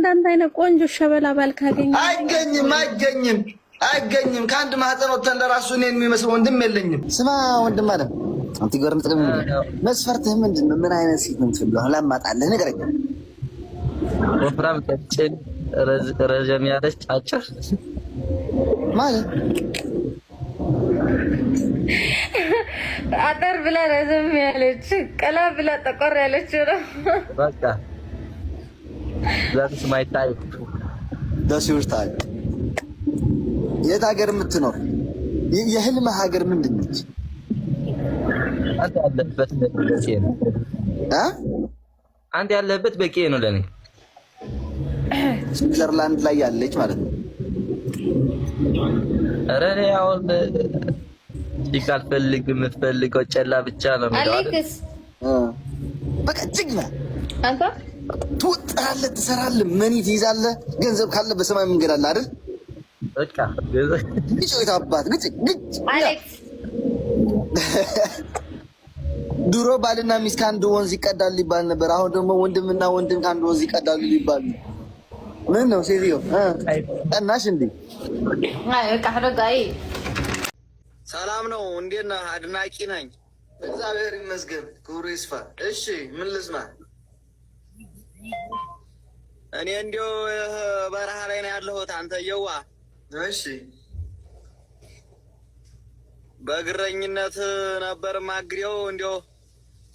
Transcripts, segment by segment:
እንዳንተ አይነት ቆንጆ ሸበላ ባል ካገኘ አይገኝም። ከአንድ ማህፀን ወጥተን ለራሱ እኔን የሚመስል ወንድም የለኝም። ስማ ወንድም አለ አንተ ይገርም ጥቅም መስፈርትህ ምንድን ነው? ምን አይነት ሴት ነው የምትፈልገው? ላማጣልህ ንገረኝ። ወፍራም፣ ቀጭን፣ ረዘም ያለች፣ አጭር ማለት አጠር ብላ ረዘም ያለች፣ ቀላ ብላ ጠቆር ያለች ነው። በቃ ዛሬ ስማይታይ ደስ ይውስታል። የት ሀገር የምትኖር? የህልምህ ሀገር ምንድን ነች? አንተ ያለህበት በቂ ነው። አንተ ያለህበት በቂ ነው ለኔ። ስዊዘርላንድ ላይ ያለች ማለት ነው። ኧረ እኔ አሁን ይቃል ፈልግ የምትፈልገው ጨላ ብቻ ነው የሚለው አይደል? በቃ ጅግና አንተ ትወጣለህ፣ ትሰራለህ፣ መኒ ትይዛለህ። ገንዘብ ካለ በሰማይ መንገድ አለ አይደል? በቃ ግጭ አባት ግጭ አሌክስ ድሮ ባልና ሚስት ከአንድ ወንዝ ይቀዳል ይባል ነበር። አሁን ደግሞ ወንድምና ወንድም ከአንድ ወንዝ ይቀዳሉ ይባል። ምን ነው ሴትዮ ጠናሽ እንዴ? አይ በቃ ረጋይ ሰላም ነው። እንዴት ነህ? አድናቂ ነኝ። እግዚአብሔር ይመስገን፣ ክብሩ ይስፋ። እሺ ምን ልስማ? እኔ እንዲያው በረሃ ላይ ነው ያለሁት። አንተ የዋ እሺ በግረኝነት ነበር ማግሪው። እንዲያው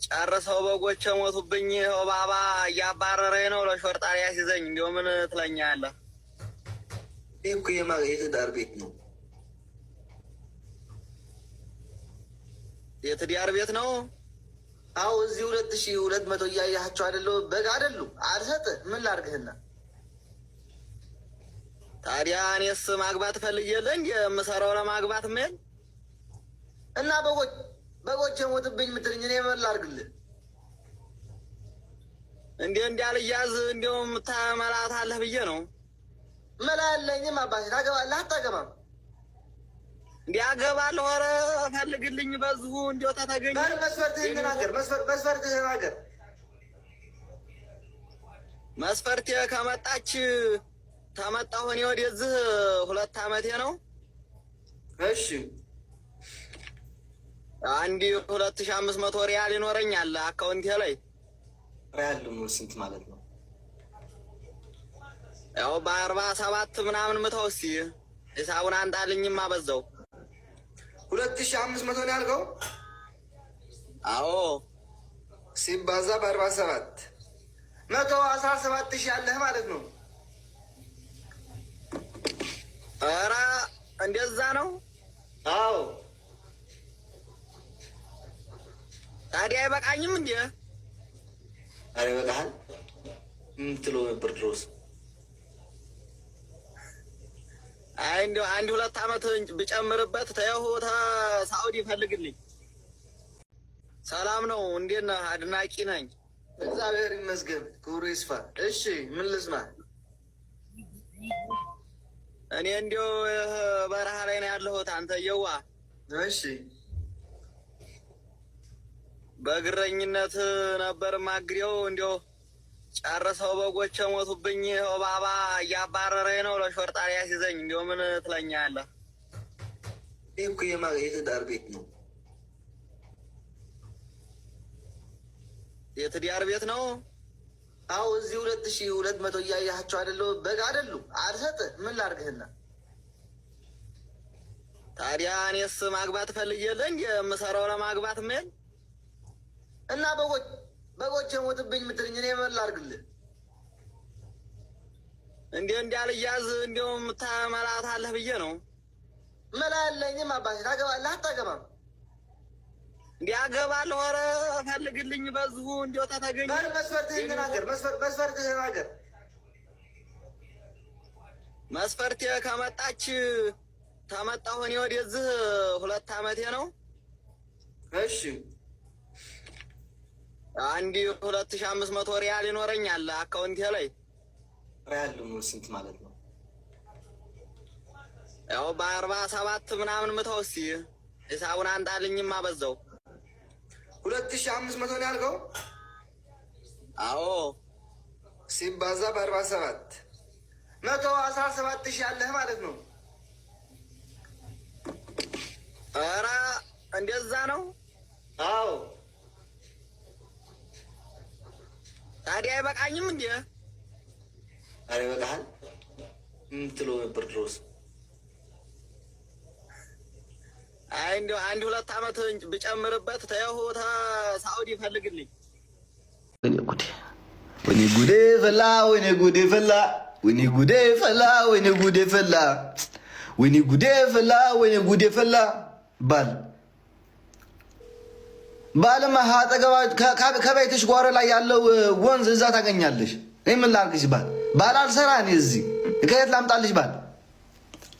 ጨርሰው በጎቼ ሞቱብኝ። ባባ እያባረረኝ ነው። ለሾርጣሪ ያስይዘኝ። እንዲያው ምን ትለኛለህ? ይሄ እኮ የትዳር ቤት ነው። የትዳር ቤት ነው? አዎ እዚህ 2200 እያያቸው አይደለ? በግ አይደሉ? አልሰጥህ ምን ላድርግህና? ታዲያ እኔስ ማግባት ፈልጌልህ የምሰራው ለማግባት ምን እና በጎቼ ሞቱብኝ የምትልኝ እኔ ምን ላድርግልህ? እንዳልያዝ እንዲያውም ተመላታለህ ብዬ ነው። መላ ያለኝም አባቴ። ታገባለህ አታገባም? እንዲያገባለሁ። ኧረ ፈልግልኝ በዚሁ እንዲያው ተተገኘ። መስፈርትህን ተናገር። መስፈርትህን ተናገር። መስፈርቴ ከመጣች ተመጣሁ። እኔ ወደዚህ 2 ዓመቴ ነው። እሺ 2500 ሪያል ይኖረኛል አካውንቴ ላይ። ሪያል ደግሞ ስንት ማለት ነው? ያው በ47 ምናምን ምተውሲ ሂሳቡን አንጣልኝማ በዛው 2500 ነው ያልከው? አዎ ሲባዛ በ47 117,000 ያለህ ማለት ነው። ኧረ እንደዛ ነው? አዎ ታዲያ አይበቃኝም እንዴ? ኧረ ይበቃሃል። ምን ትለው ነበር ድሮስ? አይ እንደው 1-2 ዓመት ብጨምርበት ተይው። ሳኡዲ ፈልግልኝ። ሰላም ነው። እንዴት ነህ? አድናቂ ነኝ። እግዚአብሔር ይመስገን፣ ክብሩ ይስፋ። እሺ ምን ልስማ? እኔ እንዲያው በረሃ ላይ ነው ያለሁት። አንተ የዋ እሺ በግረኝነት ነበር ማግሪው። እንዲያው ጨርሰው በጎቼ ሞቱብኝ። ባባ እያባረረኝ ነው። ለሾርጣሪ ያስይዘኝ። እንዲያው ምን ትለኛለህ? ይሄ እኮ የትዳር ቤት ነው። የትዳር ቤት ነው? አዎ እዚህ 2200 እያያቸው አይደለ? በግ አይደሉ? አልሰጥህ ምን ላድርግህና? ታዲያ እኔስ ማግባት ፈልጌልህ የምሰራው ለማግባት ምን እና በጎቼ ሞቱብኝ የምትልኝ እኔ ምን ላድርግልህ? እንዳልያዝ እንዲያውም ተመላታለህ ብዬ ነው። መላ ያለኝም አባቴ። ታገባለህ አታገባም? እንዲያገባለሁ። ኧረ ፈልግልኝ በዚሁ እንዲያው ተተገኘ። መስፈርትህን ተናገር። መስፈርትህን ተናገር። መስፈርቴ ከመጣች ተመጣሁ። እኔ ወደዚህ 2 ዓመቴ ነው። እሺ 2500 ሪያል ይኖረኛል አካውንቴ ላይ። ሪያል ደግሞ ስንት ማለት ነው? ያው በ47 ምናምን ምተውሲ ሂሳቡን አንጣልኝማ በዛው 2500 ነው ያልከው? አዎ ሲባዛ በ47 117,000 አለህ ማለት ነው። ኧረ እንደዛ ነው። አዎ ታዲያ አይበቃኝም እንዴ? አረ ይበቃሃል። ምን ትለው ነበር ድሮስ? አይ እንደው 1-2 ዓመት ብጨምርበት ተያሁታ ሳውዲ ፈልግልኝ። ወይኔ ጉዴ ፈላ፣ ወይኔ ጉዴ ፈላ፣ ወይኔ ጉዴ ፈላ፣ ወይኔ ጉዴ ፈላ፣ ወይኔ ጉዴ ፈላ፣ ወይኔ ጉዴ ፈላ። ባልማ አጠገባ ከቤትሽ ጓሮ ላይ ያለው ወንዝ እዛ ታገኛለሽ። እኔ ምን ላድርግሽ? ባል አልሰራ እኔ እዚህ ከየት ላምጣልሽ?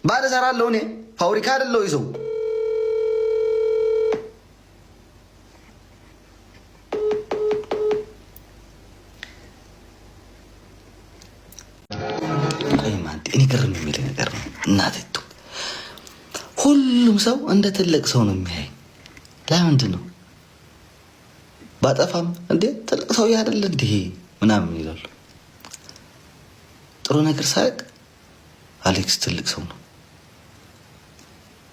ባል እሰራለሁ እኔ ፋብሪካ አይደለሁ ይሰው እኔ ግርም የሚል ነገር ነው። እናቴቱ ሁሉም ሰው እንደ ትልቅ ሰው ነው የሚያይ። ለምንድን ነው ባጠፋም እንዴ ትልቅ ሰው ያደለ እንዴ ምናምን ይላሉ። ጥሩ ነገር ሳይቅ አሌክስ ትልቅ ሰው ነው።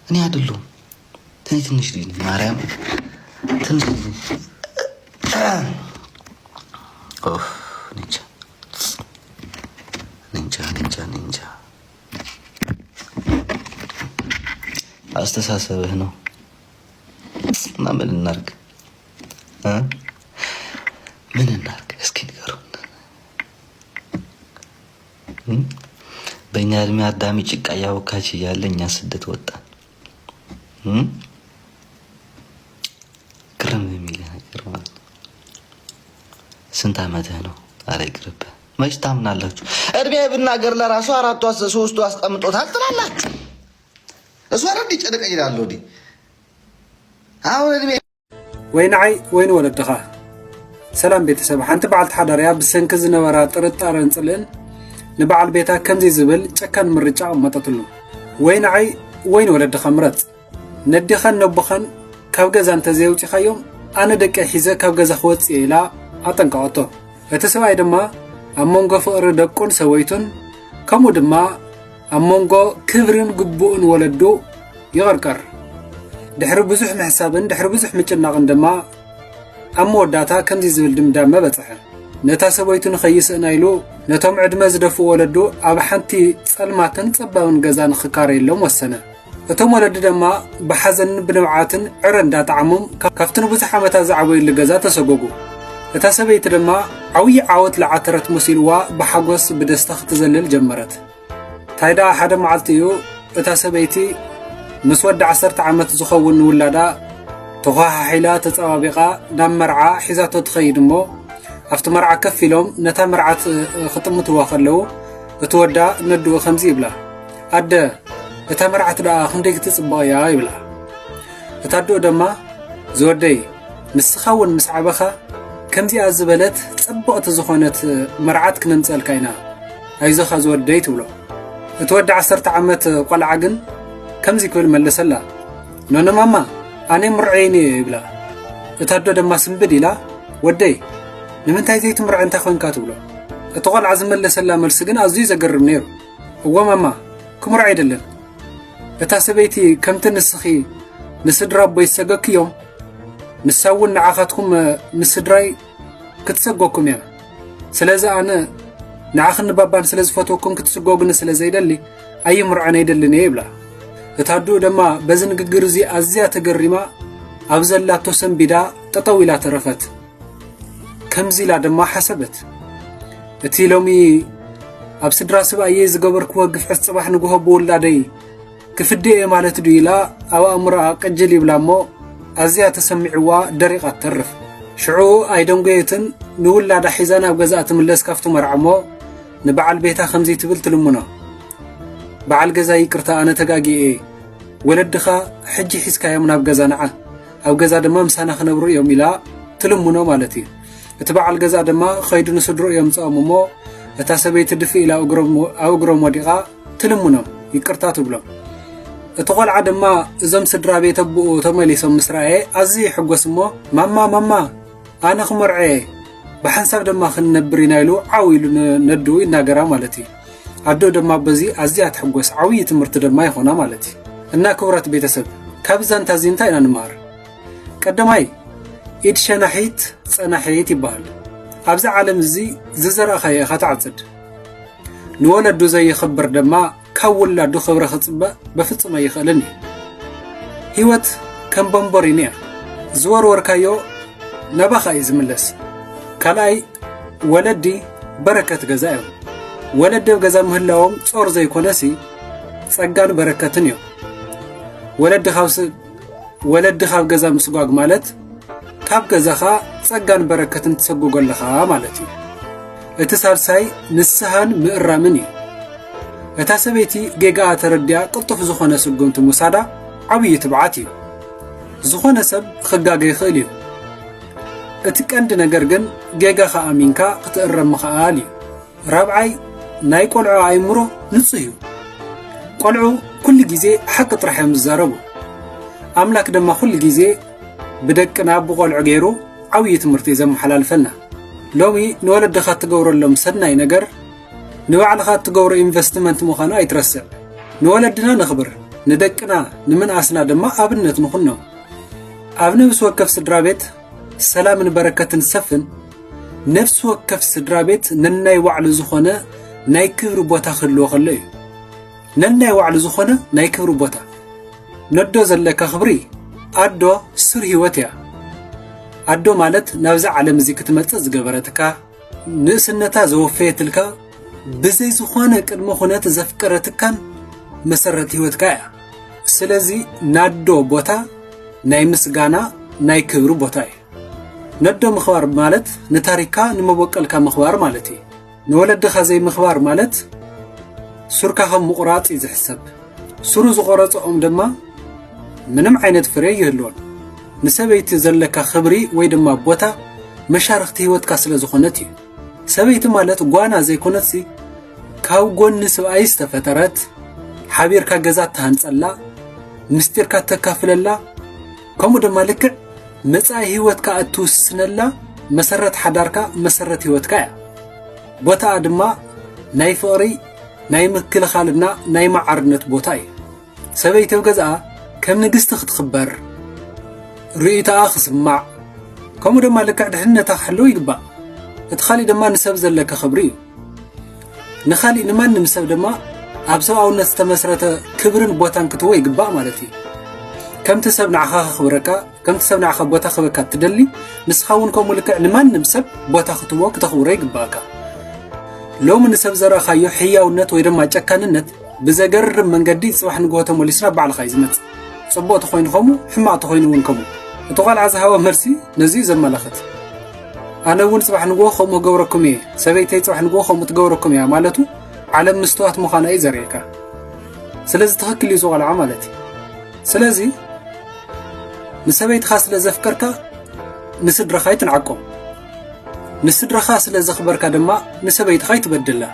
እኔ አይደለሁም። ትንሽ ልጅ ማርያም ትንሽ ኒንጃ አስተሳሰብህ ነው እና ምን እናርግ? ምን እናርግ እስኪ ንገሩን። በእኛ እድሜ አዳሚ ጭቃ ያወካች እያለ እኛ ስደት ወጣን። ግርም የሚል ነገር ማለት ነው። ስንት ዓመትህ ነው? ኧረ ይቅርብህ። መች ታምናላችሁ? እድሜ ብናገር ለራሱ 4-3 አስቀምጦታል ትላላችሁ። እሱ አረድ ይጨነቀኝ ይላል። ወዲ አሁን እድሜ ወይንዓይ ወይን ወለድኻ ሰላም ቤተሰብ ሓንቲ በዓልቲ ሓዳርያ ብሰንኪ ዝነበራ ጥርጣረን ጽልእን ንበዓል ቤታ ከምዚ ዝብል ጨካን ምርጫ ቀመጠትሉ። ወይንዓይ ወይን ወለድኻ ምረጽ ነዲኻን ነቦኻን ካብ ገዛ እንተዘይውፂኻዮም ኣነ ደቂ ሒዘ ካብ ገዛ ክወፅእ ኢላ ኣጠንቀቐቶ። እቲ ሰብኣይ ድማ ኣብ መንጎ ፍቕሪ ደቁን ሰበይቱን ከምኡ ድማ ኣብ መንጎ ክብርን ግቡእን ወለዱ ይቐርቀር። ድሕሪ ብዙሕ ምሕሳብን ድሕሪ ብዙሕ ምጭናቕን ድማ ኣብ መወዳእታ ከምዚ ዝብል ድምዳመ በጽሐ። ነታ ሰበይቱ ንኸይስእና ኢሉ ነቶም ዕድመ ዝደፍኡ ወለዱ ኣብ ሓንቲ ጸልማትን ጸባብን ገዛ ንኽካረየሎም ወሰነ። እቶም ወለዲ ድማ ብሓዘንን ብንብዓትን ዕረ እንዳጣዕሞም ካብቲ ንብዙሕ ዓመታት ዝዓበዩሉ ገዛ ተሰጎጉ። እታ ሰበይቲ ድማ ዓብዪ ዓወት ለዓተረት መሲልዋ ብሓጎስ ብደስታ ክትዘልል ጀመረት። ታይዳ ሓደ መዓልቲ እዩ እታ ሰበይቲ ምስ ወዲ 10 ዓመት ዝኸውን ውላዳ ተኸሓሒላ ተጸባቢቓ ናብ መርዓ ሒዛቶ ትኸይድ እሞ ኣብቲ መርዓ ከፍ ኢሎም ነታ መርዓት ክጥምትዋ ከለዉ እቲ ወዳ ነድኡ ከምዚ ይብላ፣ ኣደ እታ መርዓት ደኣ ክንደይ ክትጽብቕ እያ ይብላ። እታ ኣድኡ ድማ ዝወደይ ንስኻ እውን ምስ ዓበኻ ከምዚኣ ዝበለት ጽብቕቲ ዝኾነት መርዓት ክነምፀልካ ኢና ኣይዞኻ ዝወደይ ትብሎ። እቲ ወዲ 10 ዓመት ቆልዓ ግን ከምዚ ክብል መለሰላ፣ ኖኖ ማማ ኣነ ምርዐይኒ ይብላ። እታ ኣዶ ድማ ስንብድ ኢላ ወደይ ንምንታይ ዘይትምርዐ እንታይ ኮንካ ትብሎ። እቲ ቆልዓ ዝመለሰላ መልሲ ግን ኣዝዩ ዘገርም ነይሩ። እዎ ማማ ክምርዐ ኣይደለን፣ እታ ሰበይቲ ከምቲ ንስኺ ንስድራ ኣቦይ ዝሰገክዮም ንሳ እውን ንዓኻትኩም ንስድራይ ክትሰጎኩም እያ። ስለዚ ኣነ ንዓኽን ባባን ስለ ዝፈትወኩም ክትስጎጉኒ ስለ ዘይደሊ ኣይምርዐን ኣይደልን እየ ይብላ። እታ ኣድኡ ድማ በዚ ንግግር እዚ ኣዝያ ተገሪማ ኣብ ዘላቶ ሰንቢዳ ጠጠው ኢላ ተረፈት። ከምዚ ኢላ ድማ ሓሰበት፣ እቲ ሎሚ ኣብ ስድራ ሰብኣየ ዝገበርክዎ ግፍዒት ጽባሕ ንግሆ ብውላደይ ክፍድእ እየ ማለት ዱ ኢላ ኣብ ኣእምሮኣ ቅጅል ይብላ እሞ ኣዝያ ተሰሚዕዋ ደሪቓ ትተርፍ። ሽዑ ኣይደንጎየትን ንውላዳ ሒዛ ናብ ገዛኣ ትምለስ ካብቲ መርዓ እሞ ንበዓል ቤታ ከምዚ ትብል ትልሙኖ፣ በዓል ገዛ ይቅርታ ኣነ ተጋጊአ ወለድኻ ሕጂ ሒዝካዮም ናብ ገዛ ንዓ ኣብ ገዛ ድማ ምሳና ክነብሩ እዮም ኢላ ትልሙኖ ማለት እዩ። እቲ በዓል ገዛ ድማ ኸይዱ ንስድሩ እዮም ፀኦም እሞ እታ ሰበይቲ ድፊ ኢላ ኣብ እግሮም ወዲቓ ትልሙኖም ይቅርታ ትብሎም። እቲ ቆልዓ ድማ እዞም ስድራ ቤት ኣቦኡ ተመሊሶም ምስ ረአየ ኣዝዩ ይሕጎስ እሞ ማማ ኣነ ክመርዐ بحنساب دما خنبر ينايلو عاويلو ندو يناقرا مالتي عدو دما بزي أزيات حقوس عوية مرت دما يخونا مالتي إنا كورات بيتسب كابزان تازينتا إنا نمار كدماي إيد شنحيت صنحيت يبهل أبزع عالم زي ززرا خايا خاتعزد نولدو زي خبر دما كولادو خبر خصبة بفصم يخلني هيوت كم بمبرينيا زوار وركايو نبخا يزملس كلاي ولدي بركة جزاء ولدي جزاء مهلاهم صور زي كونسي صقان بركتنيو ولدي خاف جزاء مسقاق مالت كاب جزاخا صقان بركة تسقوق لخا مالتي اتسالساي نسهان مقرامني اتاسبيتي جيجا ترديا قطف زخونه سقمت مسادا عبي تبعاتي زخونه سب خقاقي خيليو اتكند نجر جن جيجا خا أمينكا قتقرم خالي رابعي ناي قلعو عيمرو نصيو قلعو كل جيزي حق طرح يمزاربو أملاك دما كل جيزي بدكنا بقلعو غيرو عوية مرتزم حلال فنا لومي نولد دخات تقور اللهم سدناي نجر نوعل خات تقور انفستمنت مخانو يترسع نولدنا نخبر ندكنا نمن أسنا دما أبنت نخنو أبنو بسوكف سدرابيت سلام بركة سفن نفس وكف سدرابيت نناي وعلى زخونة ناي كبر بوتا خلو خلي نناي وعلى زخونة ناي كبر بوتا ندو زلك خبري أدو سر هيوتيا أدو مالت نوزع على مزيك تمتز قبرتكا نسنتا زوفيتلكا بزي زخونة كالمخونات زفكرتكان مسرت هيوتكا سلازي نادو بوتا ناي مسقانا ناي كبر بوتاي ندو مخبار مالت نتاريكا نمبوكل كمخبار مالتي نولد خزي مخبار مالت سركا خم مقراط يزحسب سرو زقراط دما منم عينت فري يهلون نسبيت زلك خبري ويدما بوتا مشارختي هيوت كاسل زخونتي سبيت مالت غوانا زي كونتسي كاو غون سباي استفترت حبيركا غزات تهنصلا مستيركا تكافللا كومو دما لك مصاي هيوتكا اتوسنلا مسرت حداركا مسرت هيوتكا بوتا دما ناي فوري ناي مكلخالنا ناي معرنت بوتاي سبيتو غزا كم نغست تخبر ريتا خصمع كوم دما لك دحنتا حلو يغبا اتخالي دما نسب زلك خبري نخالي نمان نمسب دما ابسو نستمسرته كبرن بوتان كتو يغبا مالتي كم تسبنا عخا خبركا كم تسبنا عخا بوتا خبركا تدلي نسخاون كوم لك نمان نمسب بوتا خطوه كتخبري يغباكا لو من نسب زرا خايو حياونت وي دما ጨካንነት بزغر منغدي صباح نغوتو مليسنا بعل خايزمت صبوت خوين خمو حما تخوين ون كمو تقال عزها مرسي نزي زملخت انا ون صباح نغو خمو غوركم ايه سبيتي صباح نغو خمو تغوركم يا مالتو علم مستوات مخانا اي زريكا سلازي تخكل يزوغ العملتي سلازي نسبيت خاص لزفكركا نسدر خايت نعقم نسدر خاص لزخبركا دما نسبيت خايت بدلا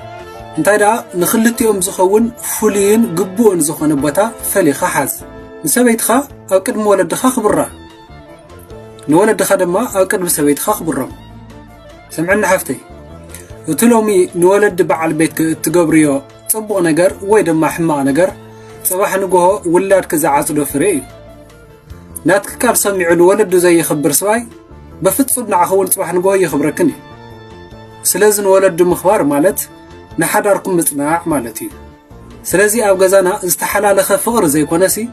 انتي دا نخلتيهم زخون فولين قبون زخون بوتا فليخا حاز نسبيتخا او قدم ولدخا خبره نولدخا دما او قدم سبيتخا خبرهم سمعنا حفتي وتلومي نولد بعل بيت تقبريو صبغ نجر وي دما حما نجر صباح نغو ولاد كذا عصدو فري ناتك كار سمعوا الولد زي يخبر سواي بفتصب نعخون صباح نغو يخبركني سلازن ولد مخبار مالت نحضركم مصناع مالتي سلازي او غزانا استحلالخ فقر زي كونسي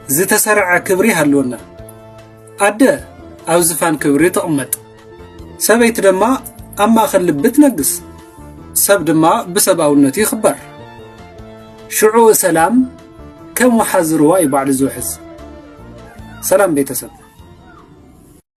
زتسرع كبري هلونا أدى أو زفان كبري تقمت سبيت دما أما خلبت نقص سب دما بسب أولنتي خبر شعو سلام كم وحزروا بعد زوحز سلام بيتسب